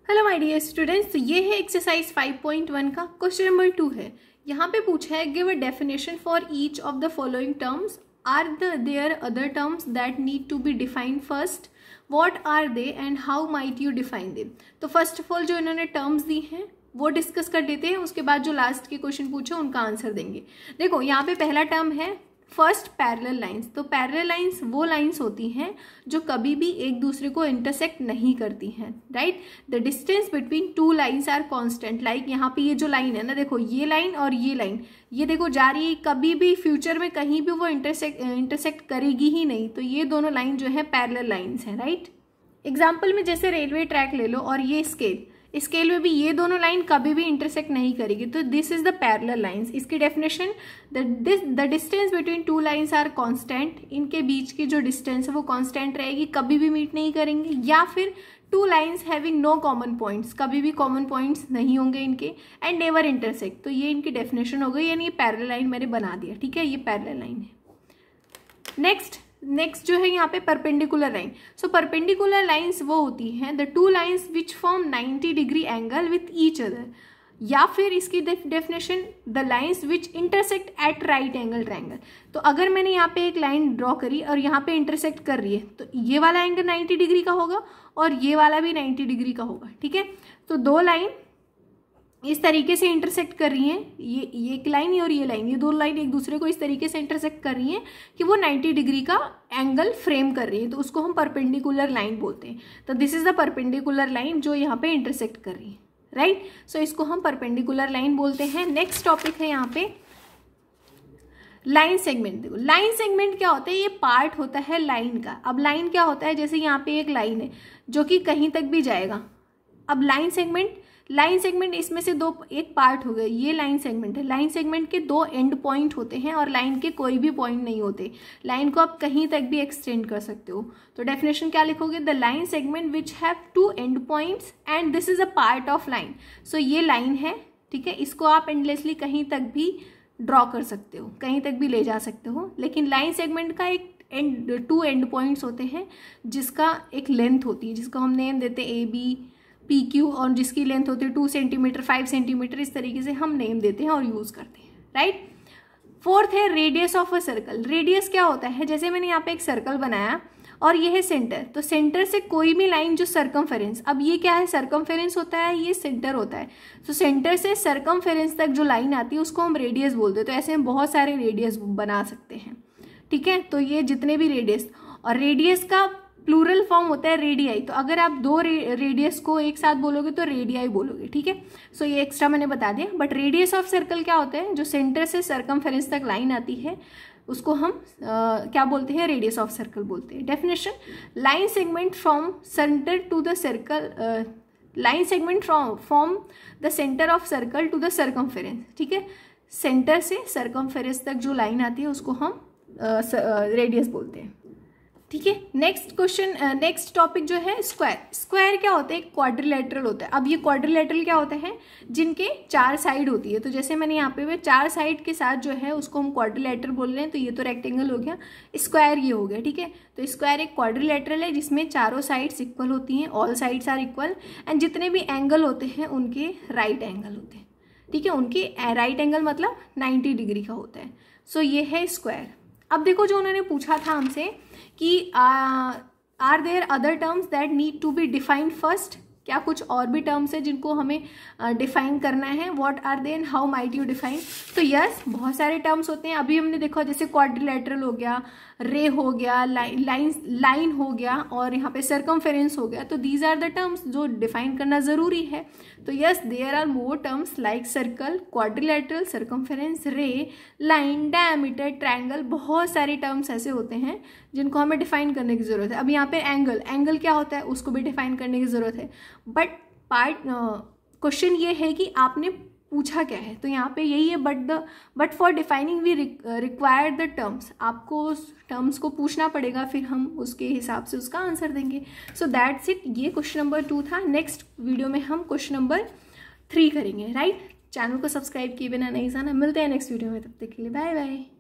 Hello my dear students, तो ये है एक्सरसाइज 5.1 का क्वेश्चन नंबर 2 है। यहाँ पे पूछा है give a definition for each of the following terms, are there other terms that need to be defined first, what are they and how might you define them. तो first of all जो इन्होंने terms दी हैं वो discuss कर लेते हैं, उसके बाद जो लास्ट के क्वेश्चन पूछे उनका आंसर देंगे। देखो यहाँ पे पहला टर्म है फर्स्ट पैरेलल लाइंस। तो पैरेलल लाइंस वो लाइंस होती हैं जो कभी भी एक दूसरे को इंटरसेक्ट नहीं करती हैं, right. The distance between two lines are constant. Like यहाँ पे ये जो लाइन है ना, देखो ये लाइन और ये लाइन, ये देखो जा रही है, कभी भी फ्यूचर में कहीं भी वो इंटरसेक्ट करेगी ही नहीं। तो ये दोनों लाइन जो है पैरेलल लाइंस हैं, राइट। एग्जाम्पल में जैसे रेलवे ट्रैक ले लो और ये स्केल में भी ये दोनों लाइन कभी भी इंटरसेक्ट नहीं करेगी। तो this is the parallel lines. इसकी definition, the distance between two lines are constant. इनके बीच की जो डिस्टेंस है वो कांस्टेंट रहेगी, कभी भी मीट नहीं करेंगे। या फिर two lines having no common points, कभी भी कॉमन पॉइंट्स नहीं होंगे इनके, एंड नेवर इंटरसेक्ट। तो ये इनकी डेफिनेशन हो गई, यानी ये पैरेलल लाइन मैंने बना दिया, ठीक है, ये पैरेलल लाइन है। नेक्स्ट जो है यहाँ पे perpendicular line. So perpendicular lines वो होती हैं the two lines which form 90 degree angle with each other. या फिर इसकी definition the lines which intersect at right angle triangle. तो अगर मैंने यहाँ पे एक लाइन ड्रॉ करी और यहाँ पे इंटरसेक्ट कर रही है तो ये वाला एंगल 90 डिग्री का होगा और ये वाला भी 90 डिग्री का होगा, ठीक है। तो दो लाइन इस तरीके से इंटरसेक्ट कर रही हैं, ये एक लाइन और ये लाइन, ये दो लाइन एक दूसरे को इस तरीके से इंटरसेक्ट कर रही हैं कि वो 90 डिग्री का एंगल फ्रेम कर रही है। तो उसको हम परपेंडिकुलर लाइन बोलते हैं। तो this is the perpendicular line जो यहाँ पे इंटरसेक्ट कर रही है, राइट। सो इसको हम परपेंडिकुलर लाइन बोलते हैं। नेक्स्ट टॉपिक है यहाँ पे लाइन सेगमेंट। देखो लाइन सेगमेंट क्या होता है, ये पार्ट होता है लाइन का। अब लाइन क्या होता है, जैसे यहाँ पे एक लाइन है जो कि कहीं तक भी जाएगा। अब लाइन सेगमेंट इसमें से एक पार्ट हो गया, ये लाइन सेगमेंट है। लाइन सेगमेंट के दो एंड पॉइंट होते हैं और लाइन के कोई भी पॉइंट नहीं होते। लाइन को आप कहीं तक भी एक्सटेंड कर सकते हो। तो डेफिनेशन क्या लिखोगे, the line segment which have two end points and this is a part of line. So ये लाइन है, ठीक है, इसको आप एंडलेसली कहीं तक भी ड्रॉ कर सकते हो, कहीं तक भी ले जा सकते हो। लेकिन लाइन सेगमेंट का एक टू एंड पॉइंट्स होते हैं जिसका एक लेंथ होती है, जिसको हम नेम देते हैं AB PQ, और जिसकी लेंथ होती है 2 सेंटीमीटर 5 सेंटीमीटर, इस तरीके से हम नेम देते हैं और यूज करते हैं, राइट। फोर्थ है radius of a circle. Radius क्या होता है, जैसे मैंने यहाँ पे एक सर्कल बनाया और ये है सेंटर, तो सेंटर से कोई भी लाइन जो सरकमफेरेंस, अब ये क्या है, सरकमफेरेंस होता है, ये सेंटर होता है। तो सेंटर से सरकमफेरेंस तक जो लाइन आती है उसको हम रेडियस बोलते हैं। तो ऐसे हम बहुत सारे रेडियस बना सकते हैं, ठीक है। तो ये जितने भी रेडियस, और रेडियस का प्लूरल फॉर्म होता है रेडियाई। तो अगर आप दो रेडियस को एक साथ बोलोगे तो रेडियाई बोलोगे, ठीक है। सो ये एक्स्ट्रा मैंने बता दिया। बट रेडियस ऑफ सर्कल क्या होता है, जो सेंटर से सरकमफेरेंस तक लाइन आती है उसको हम क्या बोलते हैं, रेडियस ऑफ सर्कल बोलते हैं। Definition, line segment from centre to the circle, line segment from the centre of circle to the circumference, ठीक है। सेंटर से सरकमफेरेंस तक जो लाइन आती है उसको हम रेडियस बोलते हैं, ठीक है। नेक्स्ट टॉपिक जो है स्क्वायर क्या होता है, क्वाड्रिलेटरल होता है। अब ये क्वाड्रिलेटरल क्या होता है, जिनके 4 साइड होती है। तो जैसे मैंने यहाँ पे 4 साइड के साथ जो है उसको हम क्वाड्रिलेटरल बोल रहे हैं। तो ये तो रेक्टेंगल हो गया, स्क्वायर ये हो गया, ठीक है। तो स्क्वायर एक क्वाड्रिलेटरल है जिसमें चारों साइड्स इक्वल होती हैं, all sides are equal, and जितने भी एंगल होते हैं उनके राइट एंगल होते हैं, ठीक है। उनके राइट एंगल मतलब 90 डिग्री का होता है। सो ये है स्क्वायर। अब देखो जो उन्होंने पूछा था हमसे कि are there other terms that need to be defined first, क्या कुछ और भी टर्म्स है जिनको हमें डिफाइन करना है, what are they and how might you define. तो यस, बहुत सारे टर्म्स होते हैं। अभी हमने देखा जैसे क्वाड्रिलेटरल हो गया, रे हो गया, लाइन हो गया, और यहाँ पे सरकमफेरेंस हो गया। तो दीज आर द टर्म्स जो डिफाइन करना जरूरी है। तो yes, there are more terms like circle, quadrilateral, circumference, ray, line, diameter, triangle. बहुत सारे टर्म्स ऐसे होते हैं जिनको हमें डिफाइन करने की जरूरत है। अब यहाँ पे एंगल क्या होता है उसको भी डिफाइन करने की जरूरत है। बट क्वेश्चन ये है कि आपने पूछा क्या है, तो यहाँ पे यही है, but for defining we require the terms. आपको उस टर्म्स को पूछना पड़ेगा, फिर हम उसके हिसाब से उसका आंसर देंगे। So that's it. ये क्वेश्चन नंबर 2 था। नेक्स्ट वीडियो में हम क्वेश्चन नंबर 3 करेंगे, राइट। चैनल को सब्सक्राइब किए बिना नहीं जाना। मिलते हैं नेक्स्ट वीडियो में, तब तक के लिए बाय बाय।